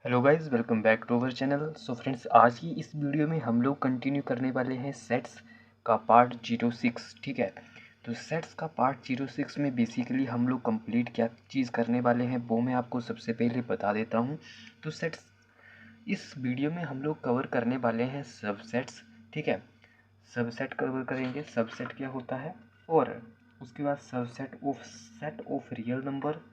Hello guys, welcome back to our channel. So friends, आज की इस वीडियो में हम लोग कंटिन्यू करने वाले हैं सेट्स का पार्ट 06। ठीक है, तो सेट्स का पार्ट 06 में बेसिकली हम लोग कंप्लीट क्या चीज़ करने वाले हैं वो मैं आपको सबसे पहले बता देता हूं। तो सेट्स इस वीडियो में हम लोग कवर करने वाले हैं सबसेट्स। ठीक है, सबसेट कवर करेंगे, सबसेट क्या होता है, और उसके बाद subset of set of real number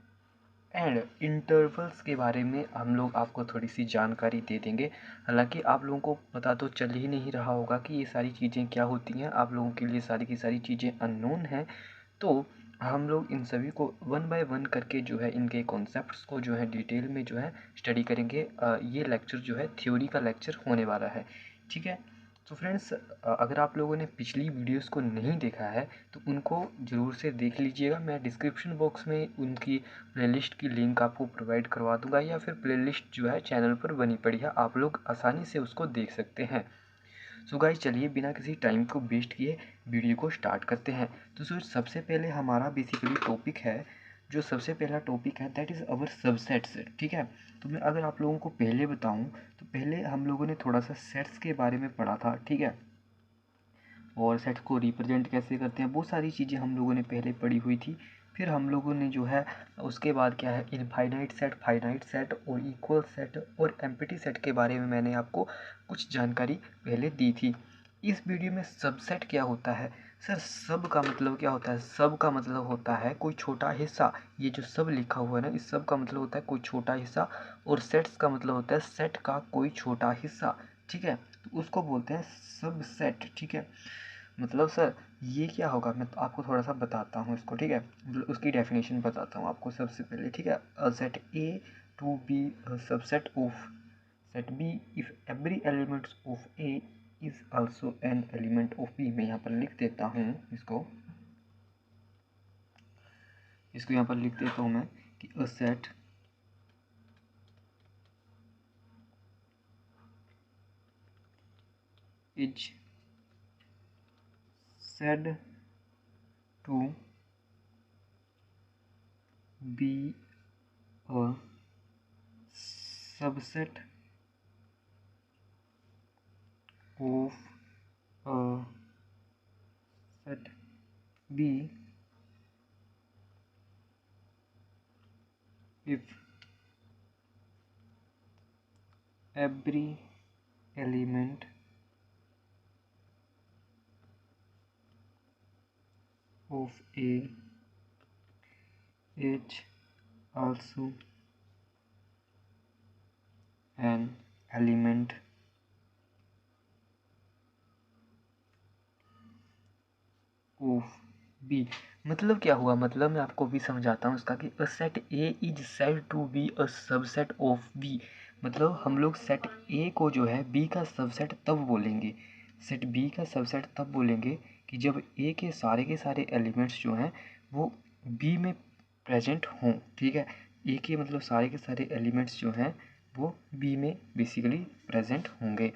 and intervals के बारे में हम लोग आपको थोड़ी सी जानकारी दे देंगे। हालांकि आप लोगों को पता तो चल ही नहीं रहा होगा कि ये सारी चीज़ें क्या होती हैं, आप लोगों के लिए सारी की सारी चीज़ें अननोन हैं। तो हम लोग इन सभी को वन बाय वन करके जो है इनके कॉन्सेप्ट्स को जो है डिटेल में जो है स्टडी करेंगे। ये लेक्चर जो है थ्योरी का लेक्चर होने वाला है। ठीक है, तो फ्रेंड्स, अगर आप लोगों ने पिछली वीडियोस को नहीं देखा है तो उनको ज़रूर से देख लीजिएगा। मैं डिस्क्रिप्शन बॉक्स में उनकी प्लेलिस्ट की लिंक आपको प्रोवाइड करवा दूंगा, या फिर प्लेलिस्ट जो है चैनल पर बनी पड़ी है, आप लोग आसानी से उसको देख सकते हैं। सो गाइस, चलिए बिना किसी टाइम को वेस्ट किए वीडियो को स्टार्ट करते हैं। तो सर, सबसे पहले हमारा बेसिकली टॉपिक है, जो सबसे पहला टॉपिक है दैट इज़ अवर सबसेट्स। ठीक है, तो मैं अगर आप लोगों को पहले बताऊं तो पहले हम लोगों ने थोड़ा सा सेट्स के बारे में पढ़ा था। ठीक है, और सेट्स को रिप्रेजेंट कैसे करते हैं वो सारी चीज़ें हम लोगों ने पहले पढ़ी हुई थी। फिर हम लोगों ने जो है उसके बाद क्या है, इनफाइनाइट सेट, फाइनाइट सेट और इक्वल सेट और एम्प्टी सेट के बारे में मैंने आपको कुछ जानकारी पहले दी थी। इस वीडियो में सबसेट क्या होता है सर, सब का मतलब क्या होता है? सब का मतलब होता है कोई छोटा हिस्सा। ये जो सब लिखा हुआ है ना, इस सब का मतलब होता है कोई छोटा हिस्सा, और सेट्स का मतलब होता है सेट का कोई छोटा हिस्सा। ठीक है, तो उसको बोलते हैं सबसेट। ठीक है, मतलब सर ये क्या होगा, मैं तो आपको थोड़ा सा बताता हूँ इसको। ठीक है, मतलब उसकी डेफिनेशन बताता हूँ आपको सबसे पहले। ठीक है, a set A to be subset of set B if every element of A is also an element of B. मैं यहाँ पर लिख देता हूँ इसको यहाँ पर लिख देता हूँ मैं कि a set is said to be a subset of a set B if every element of A is also an element of B. मतलब क्या हुआ, मतलब मैं आपको भी समझाता हूँ इसका कि a set A is said to be a subset of B. मतलब हम लोग सेट ए को जो है बी का सबसेट तब बोलेंगे, सेट बी का सबसेट तब बोलेंगे कि जब ए के सारे एलिमेंट्स जो हैं वो बी में प्रेजेंट हों। ठीक है, ए के मतलब सारे के सारे एलिमेंट्स जो हैं वो बी में बेसिकली प्रेजेंट होंगे।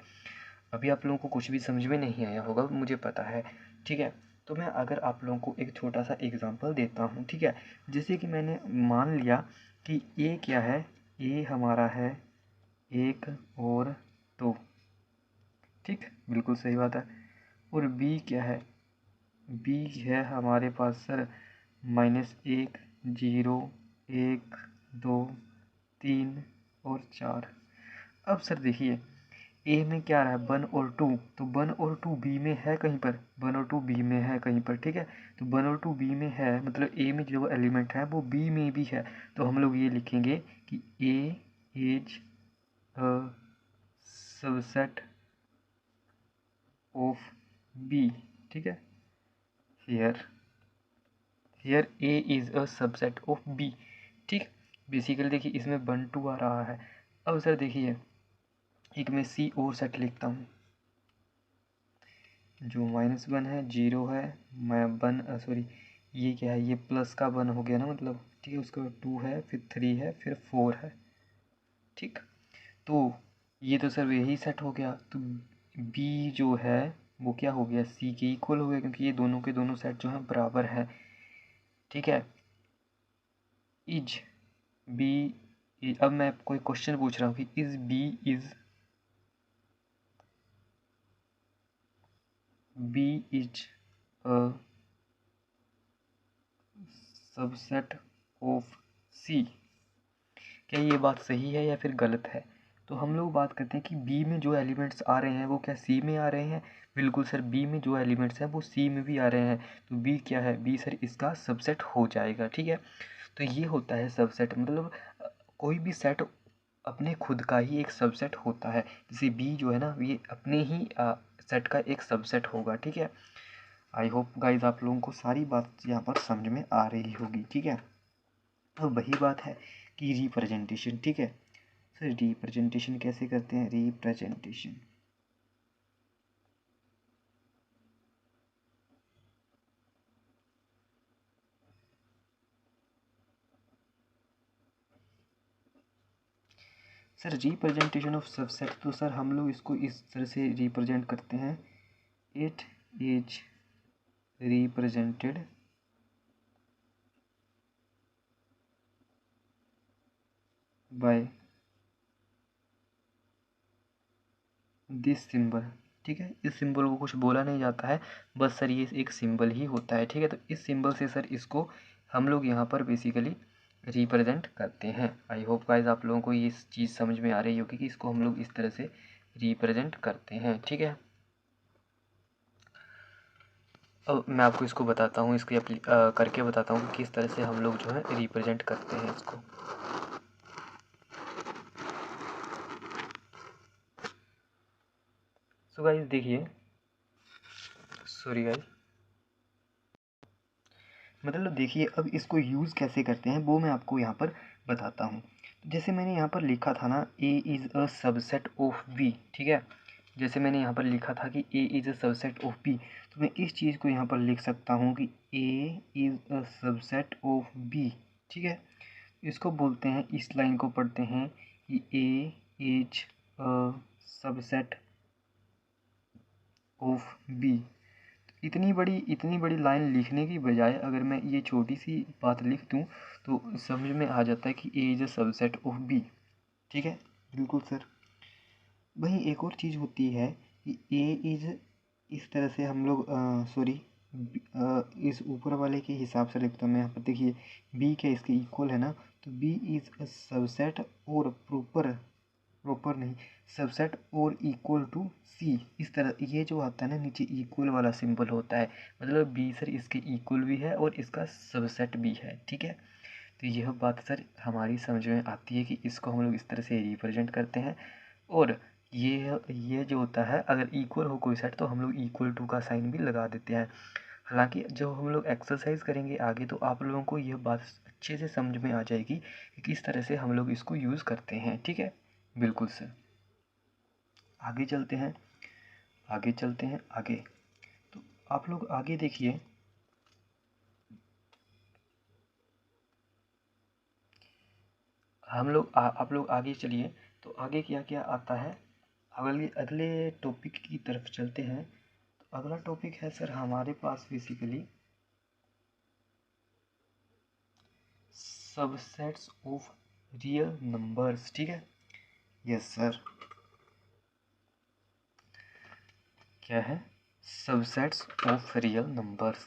अभी आप लोगों को कुछ भी समझ में नहीं आया होगा, मुझे पता है। ठीक है, तो मैं अगर आप लोगों को एक छोटा सा एग्जांपल देता हूँ। ठीक है, जैसे कि मैंने मान लिया कि ए क्या है, ए हमारा है एक और दो। ठीक, बिल्कुल सही बात है। और बी क्या है, बी है हमारे पास सर -1, 0, 1, 2, 3 और 4। अब सर देखिए, ए में क्या रहा है, 1 और 2, तो 1 और 2 बी में है कहीं पर, 1 और 2 बी में है कहीं पर। ठीक है, तो 1 और 2 बी में है, मतलब ए में जो एलिमेंट है वो बी में भी है। तो हम लोग ये लिखेंगे कि A is a subset of B. ठीक है, here here A is a subset of B. ठीक, बेसिकली देखिए इसमें 1 2 आ रहा है। अब सर देखिए, एक मैं सी और सेट लिखता हूँ, जो -1 है, 0 है, मैं 1 सॉरी, ये क्या है, ये प्लस का 1 हो गया ना, मतलब। ठीक है, उसके बाद 2 है, फिर 3 है, फिर 4 है। ठीक, तो ये तो सर यही सेट हो गया। तो बी जो है वो क्या हो गया, सी के इक्वल हो गया, क्योंकि ये दोनों के दोनों सेट जो हैं बराबर है। ठीक है, इज बी अब मैं कोई क्वेश्चन पूछ रहा हूँ कि is B is a subset of C, क्या ये बात सही है या फिर गलत है? तो हम लोग बात करते हैं कि बी में जो एलिमेंट्स आ रहे हैं वो क्या सी में आ रहे हैं? बिल्कुल सर, बी में जो एलिमेंट्स हैं वो सी में भी आ रहे हैं, तो बी क्या है? बी सर इसका सबसेट हो जाएगा, ठीक है। तो ये होता है सबसेट, मतलब कोई भी सेट अपने खुद का ही एक सबसेट होता है। जैसे बी जो है ना, ये अपने ही सेट का एक सबसेट होगा, ठीक है। आई होप गाइज आप लोगों को सारी बात यहाँ पर समझ में आ रही होगी, ठीक है। तो वही बात है कि रिप्रेजेंटेशन, ठीक है। सर रिप्रेजेंटेशन कैसे करते हैं? Representation sir representation of subset, तो सर हम लोग इसको इस तरह से रिप्रेजेंट करते हैं, it is represented by this symbol, ठीक है। इस सिंबल को कुछ बोला नहीं जाता है, बस सर ये एक सिंबल ही होता है, ठीक है। तो इस सिंबल से सर इसको हम लोग यहाँ पर बेसिकली रिप्रेजेंट करते हैं। आई होप गाइस आप लोगों को ये चीज़ समझ में आ रही होगी कि इसको हम लोग इस तरह से रिप्रेजेंट करते हैं, ठीक है। अब मैं आपको इसको बताता हूँ, इसको करके बताता हूँ कि किस तरह से हम लोग जो है रिप्रेजेंट करते हैं इसको। सो गाइस देखिए, सॉरी गाइस, मतलब देखिए अब इसको यूज़ कैसे करते हैं वो मैं आपको यहाँ पर बताता हूँ। जैसे मैंने यहाँ पर लिखा था ना, A is a subset of B, ठीक है। जैसे मैंने यहाँ पर लिखा था कि A is a subset of B, तो मैं इस चीज़ को यहाँ पर लिख सकता हूँ कि A is a subset of B, ठीक है। इसको बोलते हैं, इस लाइन को पढ़ते हैं कि A is a subset of B. इतनी बड़ी लाइन लिखने की बजाय अगर मैं ये छोटी सी बात लिख दूँ तो समझ में आ जाता है कि A is a subset of B, ठीक है। बिल्कुल सर। वहीं एक और चीज़ होती है कि ए इज़, इस तरह से हम लोग सॉरी, इस ऊपर वाले के हिसाब से लिखता हूँ मैं यहाँ पर, देखिए बी क्या इसके इक्वल है ना, तो बी इज़ अ सबसेट और प्रॉपर नहीं, सबसेट और इक्वल टू सी। इस तरह ये जो आता है ना नीचे इक्वल वाला सिंबल होता है, मतलब बी सर इसके इक्वल भी है और इसका सबसेट भी है, ठीक है। तो यह बात सर हमारी समझ में आती है कि इसको हम लोग इस तरह से रिप्रेजेंट करते हैं। और ये जो होता है, अगर इक्वल हो कोई सेट तो हम लोग इक्वल टू का साइन भी लगा देते हैं। हालांकि जब हम लोग एक्सरसाइज करेंगे आगे तो आप लोगों को यह बात अच्छे से समझ में आ जाएगी कि किस तरह से हम लोग इसको यूज़ करते हैं, ठीक है। बिल्कुल सर। आगे चलते हैं, आगे। तो आप लोग आगे देखिए, आप लोग आगे चलिए। तो आगे क्या क्या आता है, अगले अगले टॉपिक की तरफ चलते हैं। तो अगला टॉपिक है सर हमारे पास basically subsets of real numbers, ठीक है। यस सर, क्या है? Subsets of real numbers.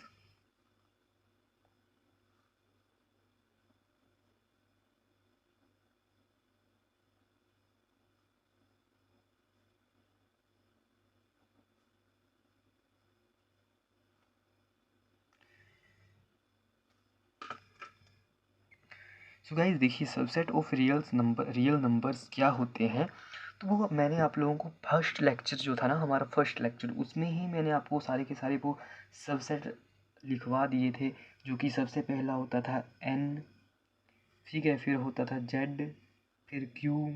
So guys देखिए, सबसेट ऑफ रियल नंबर्स क्या होते हैं, तो वो मैंने आप लोगों को फर्स्ट लेक्चर जो था ना, हमारा फर्स्ट लेक्चर, उसमें ही मैंने आपको सारे के सारे वो सबसेट लिखवा दिए थे। जो कि सबसे पहला होता था एन, ठीक है, फिर होता था जेड, फिर क्यू,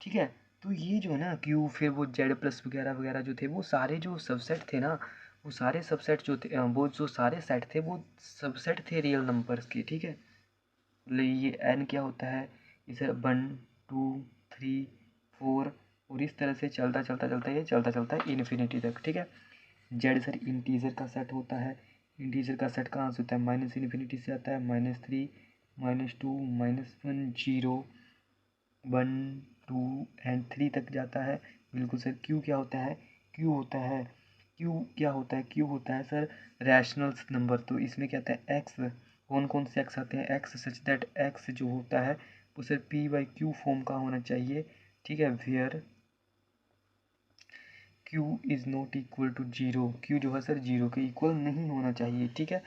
ठीक है। तो ये जो है ना क्यू, फिर वो जेड प्लस वगैरह वगैरह जो थे, वो सारे जो सबसेट थे ना, वो सारे सबसेट जो थे, वो जो सारे सेट थे वो सबसेट थे रियल नंबर्स के, ठीक है। मतलब ये एन क्या होता है, इसे 1 2 3 4, और इस तरह से चलता चलता चलता ये चलता चलता है इन्फिनिटी तक, ठीक है। जेड सर इंटीजर का सेट होता है। इंटीजर का सेट कहाँ से होता है? माइनस इन्फिनिटी से आता है, -3 -2 -1 0 1 2 एंड 3 तक जाता है। बिल्कुल सर। क्यू क्या होता है? क्यू होता है क्यू क्या होता है? क्यू होता है सर रैशनल्स नंबर। तो इसमें क्या आता है? एक्स। कौन कौन से एक्स आते हैं? एक्स सच दैट एक्स जो होता है वो sir P by Q form का होना चाहिए, ठीक है। Where Q is not equal to zero. Q जो है सर जीरो के इक्वल नहीं होना चाहिए, ठीक है।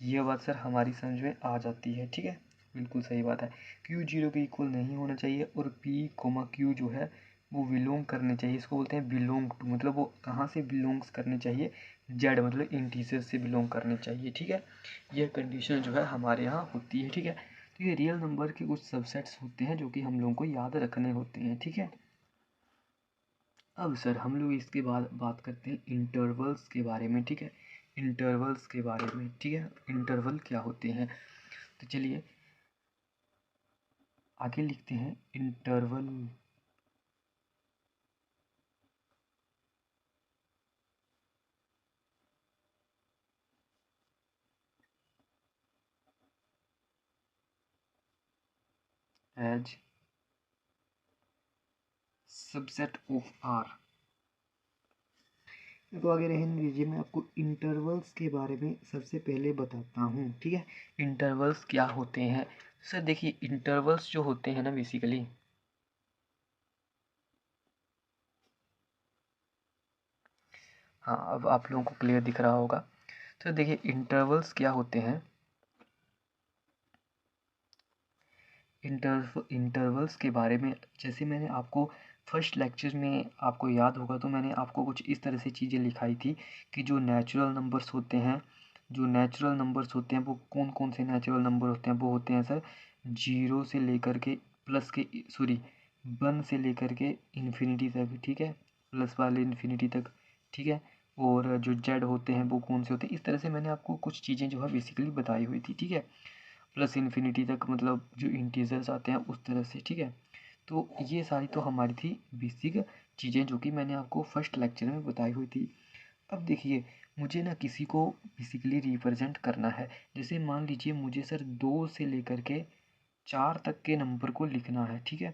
ये बात सर हमारी समझ में आ जाती है, ठीक है। बिल्कुल सही बात है। क्यू जीरो के इक्वल नहीं होना चाहिए और पी कोमा क्यू जो है वो बिलोंग करने चाहिए। इसको बोलते हैं बिलोंग टू, मतलब वो कहाँ से बिलोंग्स करने चाहिए? जेड मतलब इंटीजर से बिलोंग करने चाहिए, ठीक है। यह कंडीशन जो है हमारे यहाँ होती है, ठीक है। तो ये रियल नंबर के कुछ सबसेट्स होते हैं जो कि हम लोगों को याद रखने होते हैं, ठीक है। अब सर हम लोग इसके बाद बात करते हैं इंटरवल्स के बारे में, ठीक है। इंटरवल्स के बारे में, ठीक है। इंटरवल क्या होते हैं? तो चलिए आगे लिखते हैं interval. As subset of R. तो आगे रहने दीजिए, मैं आपको इंटरवल्स के बारे में सबसे पहले बताता हूँ, ठीक है। इंटरवल्स क्या होते हैं? सर देखिए इंटरवल्स जो होते हैं ना बेसिकली, हाँ अब आप लोगों को क्लियर दिख रहा होगा। तो देखिए इंटरवल्स क्या होते हैं? इंटरवल्स के बारे में जैसे मैंने आपको फर्स्ट लेक्चर में आपको याद होगा तो मैंने आपको कुछ इस तरह से चीज़ें लिखाई थी कि जो नेचुरल नंबर्स होते हैं, जो नेचुरल नंबर्स होते हैं वो कौन कौन से नेचुरल नंबर होते हैं? वो होते हैं सर जीरो से लेकर के प्लस के सॉरी 1 से लेकर के इन्फिनिटी तक, ठीक है। प्लस वाले इन्फिनिटी तक, ठीक है। और जो जेड होते हैं वो कौन से होते हैं? इस तरह से मैंने आपको कुछ चीज़ें जो है बेसिकली बताई हुई थी, ठीक है। प्लस इन्फिनिटी तक मतलब जो इंटीजर्स आते हैं उस तरह से, ठीक है। तो ये सारी तो हमारी थी बेसिक चीज़ें जो कि मैंने आपको फर्स्ट लेक्चर में बताई हुई थी। अब देखिए मुझे ना किसी को बेसिकली रिप्रेजेंट करना है। जैसे मान लीजिए मुझे सर 2 से लेकर के 4 तक के नंबर को लिखना है, ठीक है।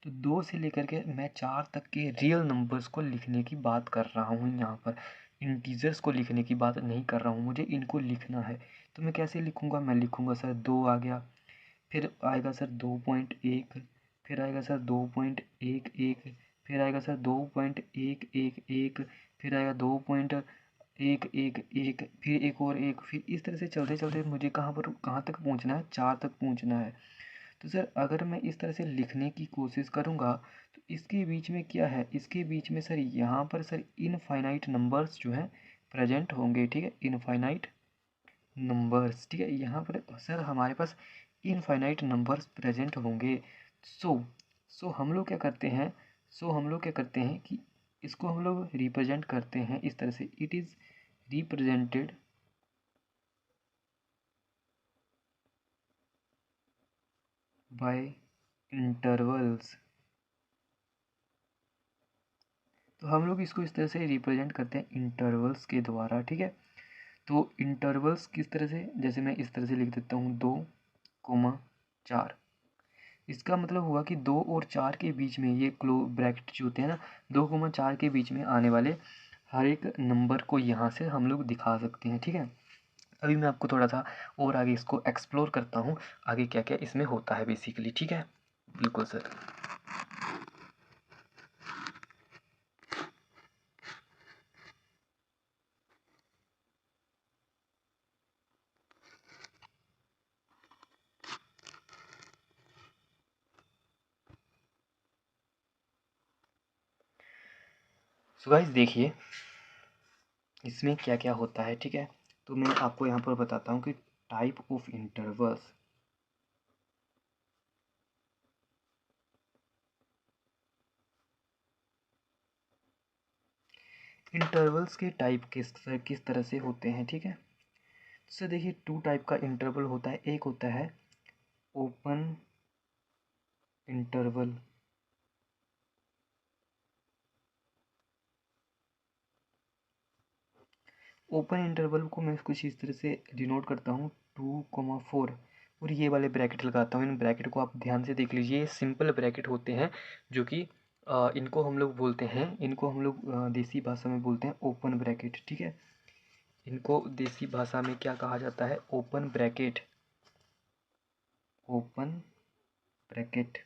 तो 2 से लेकर के मैं 4 तक के रियल नंबर्स को लिखने की बात कर रहा हूँ यहाँ पर। इंटीजर्स को लिखने की बात नहीं कर रहा हूँ, मुझे इनको लिखना है। तो मैं कैसे लिखूँगा? मैं लिखूँगा सर 2 आ गया, फिर आएगा सर 2.1, फिर आएगा सर 2.11, फिर आएगा सर 2.111, फिर आएगा 2.111, फिर एक और एक, फिर इस तरह से चलते चलते मुझे कहाँ तक पहुँचना है? 4 तक पहुँचना है। तो सर अगर मैं इस तरह से लिखने की कोशिश करूँगा तो इसके बीच में क्या है? इसके बीच में सर यहाँ पर सर इनफाइनाइट नंबर्स जो हैं प्रेजेंट होंगे, ठीक है। इनफाइनाइट नंबर्स, ठीक है। यहाँ पर सर हमारे पास इनफाइनाइट नंबर्स प्रेजेंट होंगे। सो सो हम लोग क्या करते हैं? कि इसको हम लोग रिप्रेजेंट करते हैं इस तरह से। It is represented by intervals. तो हम लोग इसको इस तरह से रिप्रेजेंट करते हैं इंटरवल्स के द्वारा, ठीक है। तो इंटरवल्स किस तरह से? जैसे मैं इस तरह से लिख देता हूँ 2, 4। इसका मतलब हुआ कि 2 और 4 के बीच में ये क्लो ब्रैकेट जो होते हैं ना, 2, 4 के बीच में आने वाले हर एक नंबर को यहाँ से हम लोग दिखा सकते हैं, ठीक है। अभी मैं आपको थोड़ा सा और आगे इसको एक्सप्लोर करता हूँ, आगे क्या क्या इसमें होता है बेसिकली, ठीक है। बिल्कुल सर। सो गाइस देखिए इसमें क्या क्या होता है, ठीक है। तो मैं आपको यहाँ पर बताता हूँ कि टाइप ऑफ इंटरवल्स। इंटरवल्स के टाइप किस तरह से होते हैं, ठीक है। सर देखिए 2 टाइप का इंटरवल होता है। एक होता है ओपन इंटरवल। ओपन इंटरवल को मैं कुछ इस तरह से डिनोट करता हूँ 2, 4। और ये वाले ब्रैकेट लगाता हूँ। इन ब्रैकेट को आप ध्यान से देख लीजिए, ये सिंपल ब्रैकेट होते हैं जो कि इनको हम लोग बोलते हैं, इनको हम लोग देसी भाषा में बोलते हैं ओपन ब्रैकेट, ठीक है। इनको देसी भाषा में क्या कहा जाता है? Open bracket, open bracket.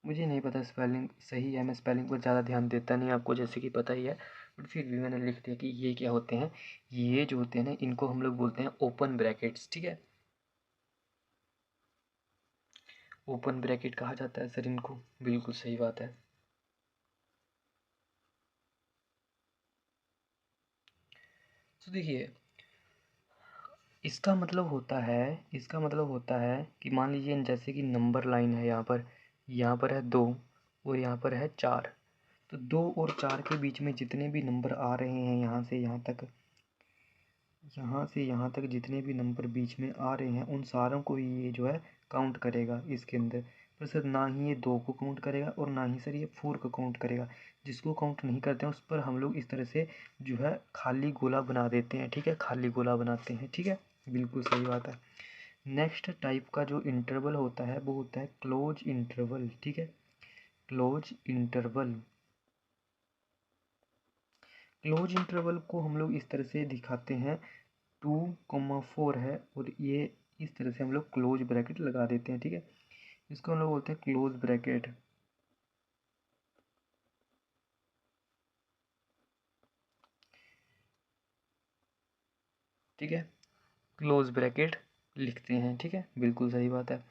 मुझे नहीं पता स्पेलिंग सही है, मैं स्पेलिंग पर ज़्यादा ध्यान देता नहीं, आपको जैसे कि पता ही है, बट फिर भी मैंने लिख दिया कि ये क्या होते हैं। ये जो होते हैं ना, इनको हम लोग बोलते हैं ओपन ब्रैकेट्स, ठीक है। ओपन ब्रैकेट कहा जाता है सर इनको, बिल्कुल सही बात है। तो देखिए, इसका मतलब होता है, इसका मतलब होता है कि मान लीजिए जैसे कि नंबर लाइन है यहाँ पर है 2 और यहाँ पर है 4। तो 2 और 4 के बीच में जितने भी नंबर आ रहे हैं यहाँ से यहाँ तक, यहाँ से यहाँ तक जितने भी नंबर बीच में आ रहे हैं उन सारों को ये जो है काउंट करेगा इसके अंदर। पर सर ना ही ये 2 को काउंट करेगा और ना ही सर ये 4 को काउंट करेगा। जिसको काउंट नहीं करते हैं उस पर हम लोग इस तरह से जो है खाली गोला बना देते हैं, ठीक है, खाली गोला बनाते हैं, ठीक है, बिल्कुल सही बात है। नेक्स्ट टाइप का जो इंटरवल होता है वो होता है क्लोज इंटरवल, ठीक है, क्लोज इंटरवल। क्लोज इंटरवल को हम लोग इस तरह से दिखाते हैं, 2,4 है और ये इस तरह से हम लोग क्लोज ब्रैकेट लगा देते हैं, ठीक है। इसको हम लोग बोलते हैं क्लोज ब्रैकेट, ठीक है, क्लोज ब्रैकेट लिखते हैं, ठीक है, बिल्कुल सही बात है।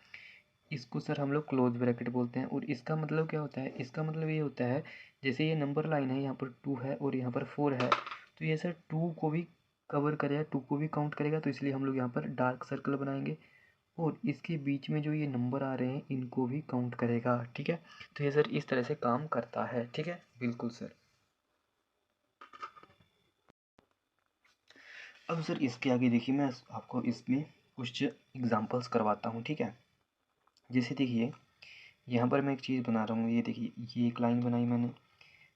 इसको सर हम लोग क्लोज ब्रैकेट बोलते हैं। और इसका मतलब क्या होता है? इसका मतलब ये होता है, जैसे ये नंबर लाइन है, यहाँ पर 2 है और यहाँ पर 4 है, तो ये सर 2 को भी कवर करेगा, 2 को भी काउंट करेगा, तो इसलिए हम लोग यहाँ पर डार्क सर्कल बनाएंगे। और इसके बीच में जो ये नंबर आ रहे हैं इनको भी काउंट करेगा, ठीक है। तो ये सर इस तरह से काम करता है, ठीक है, बिल्कुल सर। अब सर इसके आगे देखिए, मैं आपको इसमें कुछ एग्जांपल्स करवाता हूँ, ठीक है। जैसे देखिए, यहाँ पर मैं एक चीज़ बना रहा हूँ, ये देखिए, ये एक लाइन बनाई मैंने,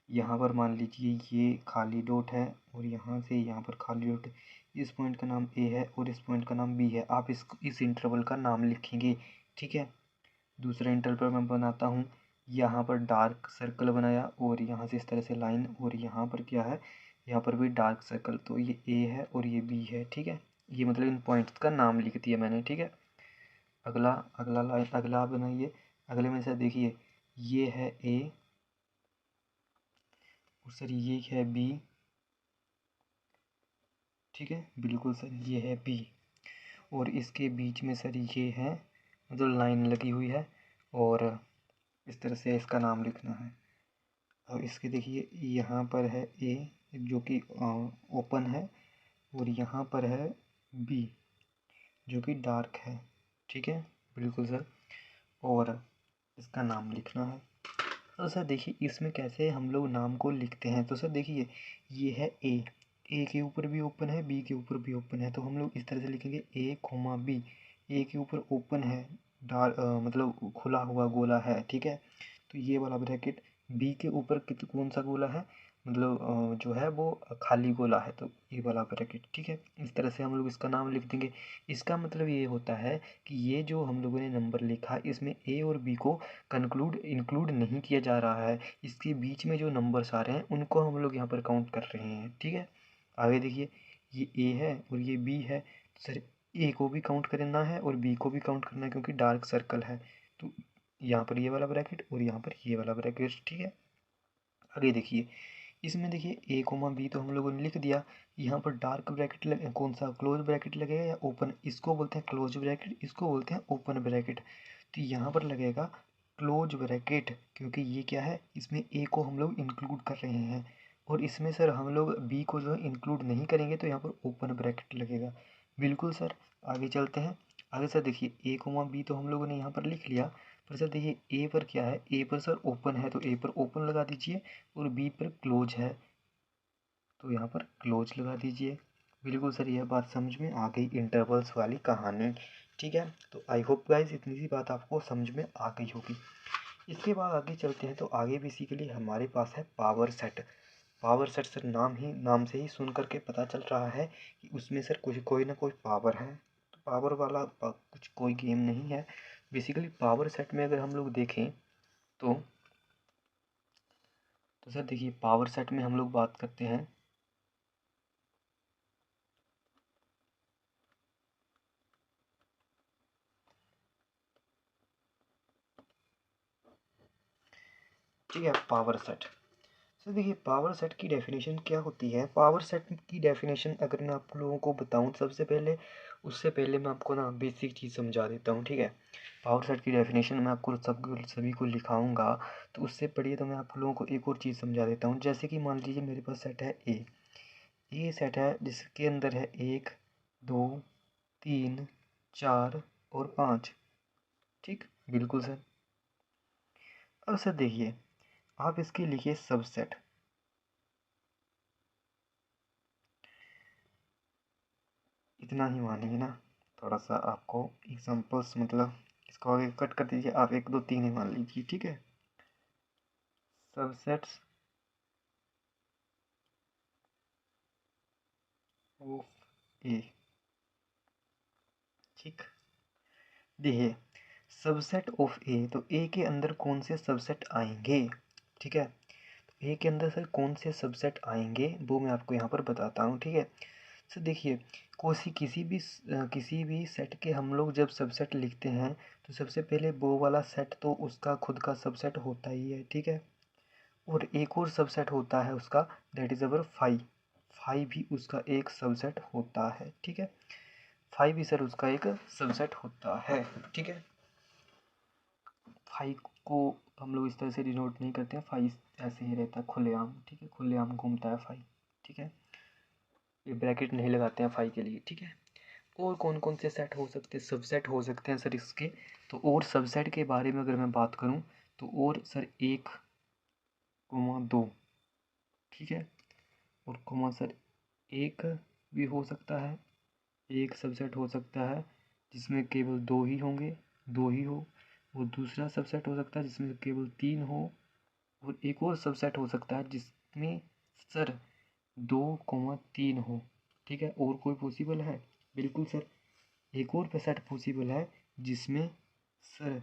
यहाँ पर मान लीजिए ये खाली डॉट है और यहाँ से यहाँ पर खाली डॉट है। इस पॉइंट का नाम ए है और इस पॉइंट का नाम बी है। आप इस इंटरवल का नाम लिखेंगे, ठीक है। दूसरा इंटरवल मैं बनाता हूँ, यहाँ पर डार्क सर्कल बनाया और यहाँ से इस तरह से लाइन, और यहाँ पर क्या है, यहाँ पर भी डार्क सर्कल। तो ये ए है और ये बी है, ठीक है। ये मतलब इन पॉइंट्स का नाम लिख दिया मैंने, ठीक है। अगला अगला लाइन, अगला बनाइए। अगले में से देखिए, ये है ए और सर ये है बी, ठीक है, बिल्कुल सर, ये है बी। और इसके बीच में सर ये है, मतलब लाइन लगी हुई है और इस तरह से इसका नाम लिखना है। और इसके देखिए, यहाँ पर है ए जो कि ओपन है और यहाँ पर है बी जो कि डार्क है, ठीक है, बिल्कुल सर। और इसका नाम लिखना है। तो सर देखिए, इसमें कैसे हम लोग नाम को लिखते हैं, तो सर देखिए, ये है ए के ऊपर भी ओपन है, बी के ऊपर भी ओपन है, तो हम लोग इस तरह से लिखेंगे ए कोमा बी। ए के ऊपर ओपन है, मतलब खुला हुआ गोला है, ठीक है। तो ये वाला ब्रैकेट, बी के ऊपर कौन सा गोला है, मतलब जो है वो खाली गोला है, तो ये वाला ब्रैकेट, ठीक है। इस तरह से हम लोग इसका नाम लिख देंगे। इसका मतलब ये होता है कि ये जो हम लोगों ने नंबर लिखा, इसमें ए और बी को इंक्लूड नहीं किया जा रहा है। इसके बीच में जो नंबर्स आ रहे हैं उनको हम लोग यहाँ पर काउंट कर रहे हैं, ठीक है। आगे देखिए, ये ए है और ये बी है, तो सर ए को भी काउंट करना है और बी को भी काउंट करना है क्योंकि डार्क सर्कल है। तो यहाँ पर ये वाला ब्रैकेट और यहाँ पर ये वाला ब्रैकेट, ठीक है। आगे देखिए, इसमें देखिए ए कोमा बी तो हम लोगों ने लिख दिया। यहाँ पर डार्क ब्रैकेट कौन सा, क्लोज ब्रैकेट लगेगा या ओपन, इसको बोलते हैं क्लोज ब्रैकेट, इसको बोलते हैं ओपन ब्रैकेट। तो यहाँ पर लगेगा क्लोज ब्रैकेट, क्योंकि ये क्या है, इसमें ए को हम लोग इंक्लूड कर रहे हैं और इसमें सर हम लोग बी को जो है इंक्लूड नहीं करेंगे, तो यहाँ पर ओपन ब्रैकेट लगेगा, बिल्कुल सर। आगे चलते हैं। आगे सर देखिए, ए कोमा बी तो हम लोगों ने यहाँ पर लिख लिया, पर सर देखिए ए पर क्या है, ए पर सर ओपन है, तो ए पर ओपन लगा दीजिए और बी पर क्लोज है, तो यहाँ पर क्लोज लगा दीजिए। बिल्कुल सर, यह बात समझ में आ गई, इंटरवल्स वाली कहानी, ठीक है। तो आई होप गाइज इतनी सी बात आपको समझ में आ गई होगी। इसके बाद आगे चलते हैं, तो आगे बेसिकली हमारे पास है power set. Power set sir नाम से ही सुन करके पता चल रहा है कि उसमें सर कुछ कोई ना कोई पावर है। तो पावर वाला कुछ कोई गेम नहीं है बेसिकली। पावर सेट में अगर हम लोग देखें तो सर देखिए, पावर सेट में हम लोग बात करते हैं, ठीक है, पावर सेट। सर देखिए, पावर सेट की डेफिनेशन क्या होती है। पावर सेट की डेफिनेशन अगर मैं आप लोगों को बताऊं सबसे पहले, उससे पहले मैं आपको ना बेसिक चीज़ समझा देता हूं, ठीक है। पावर सेट की डेफिनेशन मैं आपको सभी को लिखाऊंगा, तो उससे पढ़िए तो मैं आप लोगों को एक और चीज़ समझा देता हूँ। जैसे कि मान लीजिए मेरे पास सेट है ए सेट है जिसके अंदर है 1 2 3 4 और 5, ठीक, बिल्कुल सर। अब सर देखिए, आप इसके लिखिए सबसेट। इतना ही मानिए ना, थोड़ा सा आपको एग्जांपल्स मतलब इसको आगे कट कर दीजिए, आप 1 2 3 ही मान लीजिए, ठीक है। सबसेट्स ऑफ ए, ठीक। देखिए, सबसेट ऑफ ए, तो ए के अंदर कौन से सबसेट आएंगे, ठीक है। ए के अंदर सर कौन से सबसेट आएंगे वो मैं आपको यहाँ पर बताता हूँ, ठीक है। सर देखिए, किसी भी सेट के हम लोग जब सबसेट लिखते हैं, तो सबसे पहले वो वाला सेट तो उसका खुद का सबसेट होता ही है, ठीक है। और एक और सबसेट होता है उसका, that is our five. Five भी उसका एक सबसेट होता है, ठीक है। फाइव भी सर उसका एक सबसेट होता है, ठीक है। फाइव को हम लोग इस तरह से डिनोट नहीं करते हैं, फाइव ऐसे ही रहता है खुलेआम, ठीक है, खुलेआम घूमता है फाइव, ठीक है। ये ब्रैकेट नहीं लगाते हैं फाइव के लिए, ठीक है। और कौन कौन से सेट हो सकते हैं, सबसेट हो सकते हैं सर इसके। तो और सबसेट के बारे में अगर मैं बात करूं, तो और सर 1 2, ठीक है, और कोमा सर एक भी हो सकता है, एक सबसेट हो सकता है जिसमें केवल दो ही होंगे, दो ही हो। वो दूसरा सबसेट हो सकता है जिसमें केवल 3 हो। और एक और सबसेट हो सकता है जिसमें सर 2 3 हो, ठीक है। और कोई पॉसिबल है, बिल्कुल सर। एक और सेट पॉसिबल है जिसमें सर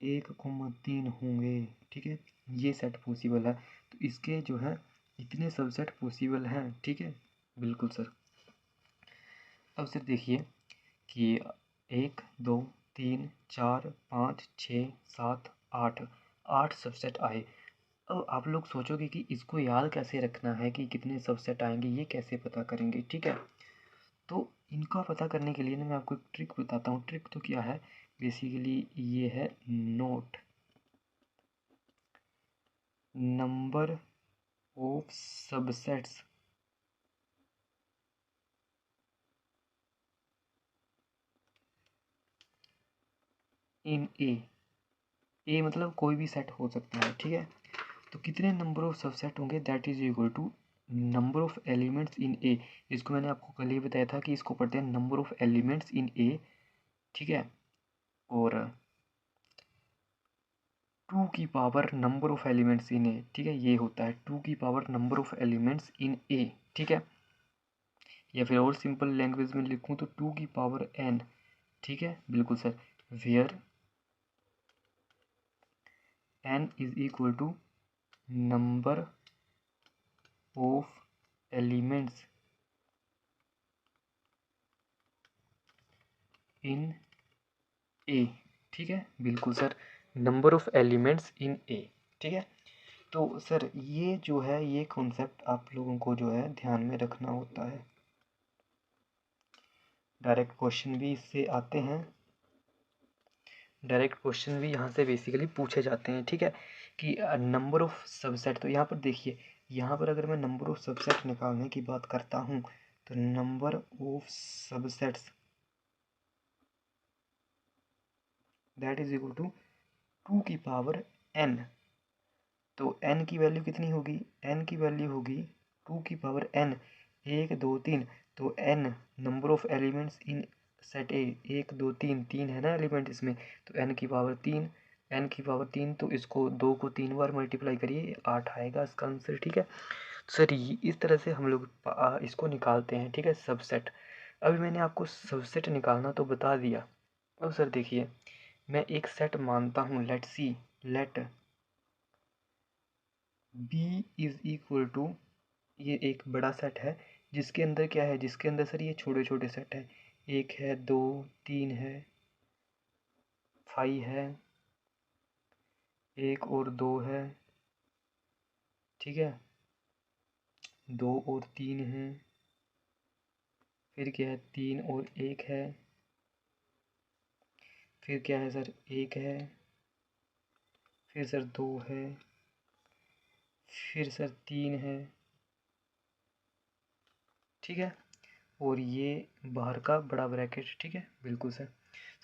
1 3 होंगे, ठीक है। ये सेट पॉसिबल है। तो इसके जो है इतने सबसेट पॉसिबल हैं, ठीक है, बिल्कुल सर। अब सर देखिए कि 1 2 3 4 5 6 7 8, 8 सबसेट आए। अब आप लोग सोचोगे कि इसको याद कैसे रखना है कि कितने सबसेट आएंगे, ये कैसे पता करेंगे, ठीक है। तो इनका पता करने के लिए ना मैं आपको एक ट्रिक बताता हूँ। ट्रिक तो क्या है, बेसिकली ये है नोट नंबर ऑफ सबसेट्स इन ए मतलब कोई भी सेट हो सकता है, ठीक है। तो कितने नंबर ऑफ सबसेट होंगे, that is equal to number of elements in A. इसको मैंने आपको कल ही बताया था कि इसको पढ़ते हैं number of elements in A, ठीक है। और 2 की power number of elements in A, ठीक है, ये होता है 2 की power number of elements in A, ठीक है। या फिर और सिंपल लैंग्वेज में लिखूँ तो 2 की पावर एन, ठीक है, बिल्कुल sir. Where N is equal to number of elements in A, ठीक है, बिल्कुल sir, number of elements in A, ठीक है। तो सर ये जो है ये कॉन्सेप्ट आप लोगों को जो है ध्यान में रखना होता है। डायरेक्ट क्वेश्चन भी इससे आते हैं, डायरेक्ट क्वेश्चन भी यहाँ से बेसिकली पूछे जाते हैं, ठीक है। कि नंबर ऑफ सबसेट, तो यहाँ पर देखिए, यहाँ पर अगर मैं नंबर ऑफ सबसेट निकालने की बात करता हूँ, तो number of subsets that is equal to 2 की पावर एन। तो n की वैल्यू कितनी होगी, n की वैल्यू होगी 2 की पावर n, 1 2 3। तो n number of elements in set ए, 1 2 3, 3 है ना एलिमेंट इसमें, तो n की पावर 3। n की पावर 3, तो इसको 2 को 3 बार मल्टीप्लाई करिए, 8 आएगा इसका आंसर। ठीक है सर, इस तरह से हम लोग इसको निकालते हैं। ठीक है, सबसेट। अभी मैंने आपको सबसेट निकालना तो बता दिया। अब सर देखिए, मैं एक सेट मानता हूँ, let C, let B is equal to, ये एक बड़ा सेट है जिसके अंदर क्या है, जिसके अंदर सर ये छोटे छोटे सेट है, 1 है, 2, 3 है, 5 है, 1 और 2 है, ठीक है, 2 और 3 है, फिर क्या है, 3 और 1 है, फिर क्या है सर, 1 है, फिर सर 2 है, फिर सर 3 है, ठीक है, और ये बाहर का बड़ा ब्रैकेट। ठीक है, बिल्कुल सर।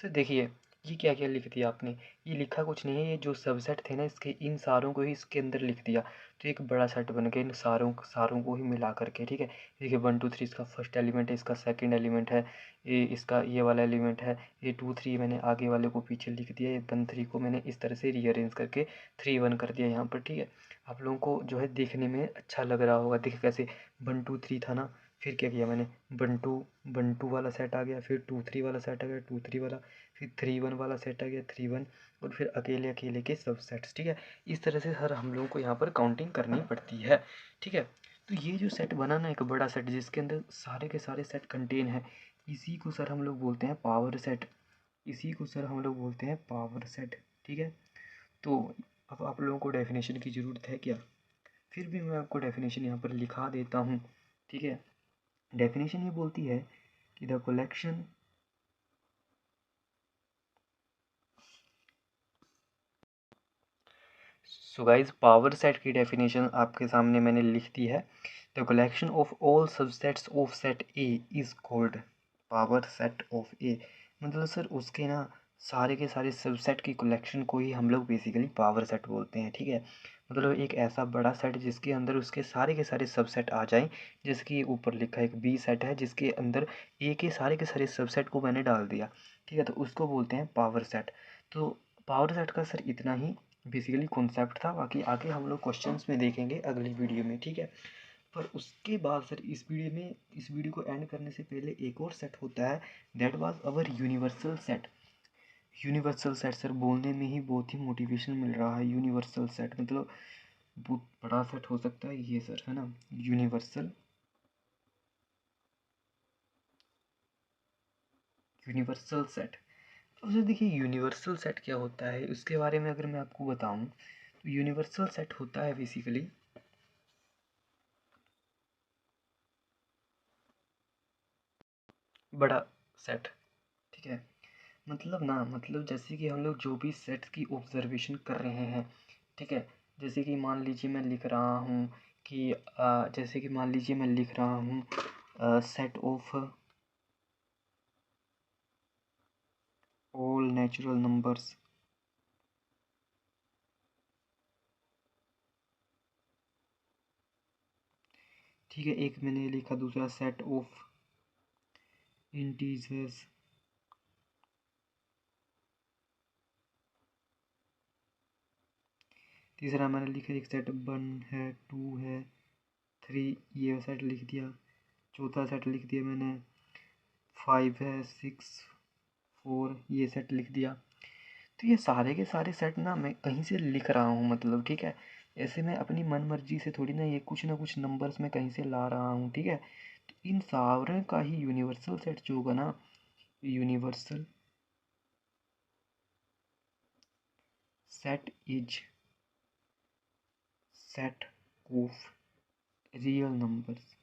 सर देखिए, ये क्या क्या लिख दिया आपने, ये लिखा कुछ नहीं है, ये जो सबसेट थे ना इसके, इन सारों को ही इसके अंदर लिख दिया, तो एक बड़ा सेट बन गया इन सारों सारों को ही मिला करके। ठीक है, देखिए 1 2 3 इसका फर्स्ट एलिमेंट है, इसका सेकंड एलिमेंट है, ये इसका ये वाला एलिमेंट है, ये 2 3 मैंने आगे वाले को पीछे लिख दिया, ये 1 3 को मैंने इस तरह से रीअरेंज करके 3 1 कर दिया यहाँ पर। ठीक है, आप लोगों को जो है देखने में अच्छा लग रहा होगा। देखिए कैसे 1 2 3 था ना, फिर क्या किया मैंने, 1 2 वाला सेट आ गया, फिर 2 3 वाला सेट आ गया, 2 3 वाला, फिर 3 1 वाला सेट आ गया, 3 1, और फिर अकेले अकेले के सब सेट्स। ठीक है, इस तरह से हर हम लोगों को यहाँ पर काउंटिंग करनी पड़ती है। ठीक है, तो ये जो सेट बना ना, एक बड़ा सेट जिसके अंदर सारे के सारे सेट कंटेन है, इसी को सर हम लोग बोलते हैं पावर सेट, इसी को सर हम लोग बोलते हैं पावर सेट। ठीक है, तो अब आप लोगों को डेफिनेशन की ज़रूरत है क्या, फिर भी मैं आपको डेफिनेशन यहाँ पर लिखा देता हूँ। ठीक है, डेफिनेशन ये बोलती है कि the collection so guys, power set की डेफिनेशन आपके सामने मैंने लिख दी है। The collection of all subsets of set A is called power set of A. मतलब सर उसके ना सारे के सारे सबसेट की कलेक्शन को ही हम लोग बेसिकली पावर सेट बोलते हैं। ठीक है, मतलब एक ऐसा बड़ा सेट जिसके अंदर उसके सारे के सारे सबसेट आ जाएं, जैसे कि ऊपर लिखा है एक बी सेट है जिसके अंदर ए के सारे सबसेट को मैंने डाल दिया। ठीक है, तो उसको बोलते हैं पावर सेट। तो पावर सेट का सर इतना ही बेसिकली कॉन्सेप्ट था, बाकी आगे हम लोग क्वेश्चंस में देखेंगे अगली वीडियो में। ठीक है, पर उसके बाद सर इस वीडियो को एंड करने से पहले एक और सेट होता है, that was our universal set. Universal set sir बोलने में ही बहुत ही मोटिवेशन मिल रहा है। यूनिवर्सल सेट मतलब बहुत बड़ा सेट हो सकता है ये सर, है ना, यूनिवर्सल यूनिवर्सल सेट। अब सर देखिए, यूनिवर्सल सेट क्या होता है उसके बारे में अगर मैं आपको बताऊं, तो यूनिवर्सल सेट होता है बेसिकली बड़ा सेट। ठीक है, मतलब ना, मतलब जैसे कि हम लोग जो भी सेट्स की ऑब्जर्वेशन कर रहे हैं, ठीक है, जैसे कि मान लीजिए मैं लिख रहा हूँ कि जैसे कि मान लीजिए मैं लिख रहा हूँ set of all natural numbers. ठीक है, एक मैंने लिखा, दूसरा सेट ऑफ इंटीजर्स, तीसरा मैंने लिखा एक सेट 1 है, 2 है, 3, ये सेट लिख दिया, चौथा सेट लिख दिया मैंने 5 है, 6, 4, ये सेट लिख दिया। तो ये सारे के सारे सेट ना मैं कहीं से लिख रहा हूँ, मतलब ठीक है, ऐसे मैं अपनी मन मर्जी से थोड़ी ना कुछ नंबर्स मैं कहीं से ला रहा हूँ। ठीक है, तो इन सारे का ही यूनिवर्सल सेट जो होगा ना, universal set is set of real numbers.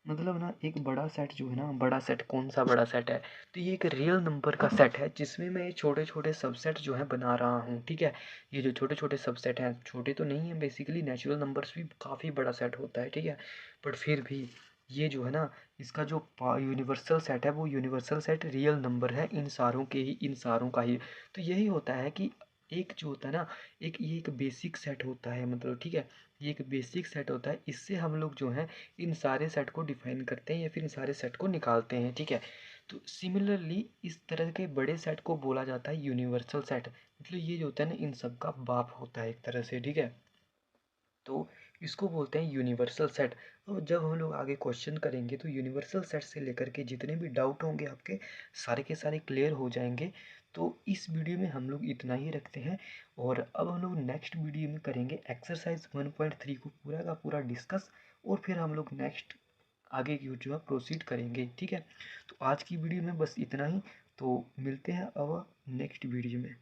मतलब ना एक बड़ा सेट जो है ना, बड़ा सेट कौन सा बड़ा सेट है, तो ये एक रियल नंबर का सेट है जिसमें मैं ये छोटे छोटे सबसेट जो है बना रहा हूँ। ठीक है, ये जो छोटे छोटे सबसेट हैं, छोटे तो नहीं है बेसिकली, नेचुरल नंबर्स भी काफ़ी बड़ा सेट होता है। ठीक है, बट फिर भी ये जो है ना, इसका जो यूनिवर्सल सेट है वो यूनिवर्सल सेट रियल नंबर है, इन सारों के ही, इन सारों का ही। तो यही होता है कि एक जो होता है ना, एक ये एक बेसिक सेट होता है, मतलब ठीक है, ये एक बेसिक सेट होता है। इससे हम लोग जो है इन सारे सेट को डिफाइन करते हैं या फिर इन सारे सेट को निकालते हैं, ठीक है। तो सिमिलरली इस तरह के बड़े सेट को बोला जाता है यूनिवर्सल सेट, मतलब ये जो होता है ना इन सब का बाप होता है एक तरह से, ठीक है। तो इसको बोलते हैं यूनिवर्सल सेट। और जब हम लोग आगे क्वेश्चन करेंगे तो यूनिवर्सल सेट से लेकर के जितने भी डाउट होंगे आपके सारे के सारे क्लियर हो जाएंगे। तो इस वीडियो में हम लोग इतना ही रखते हैं, और अब हम लोग नेक्स्ट वीडियो में करेंगे एक्सरसाइज 1.3 को पूरा का पूरा डिस्कस, और फिर हम लोग नेक्स्ट आगे की जो है प्रोसीड करेंगे, ठीक है। तो आज की वीडियो में बस इतना ही। तो मिलते हैं अब नेक्स्ट वीडियो में।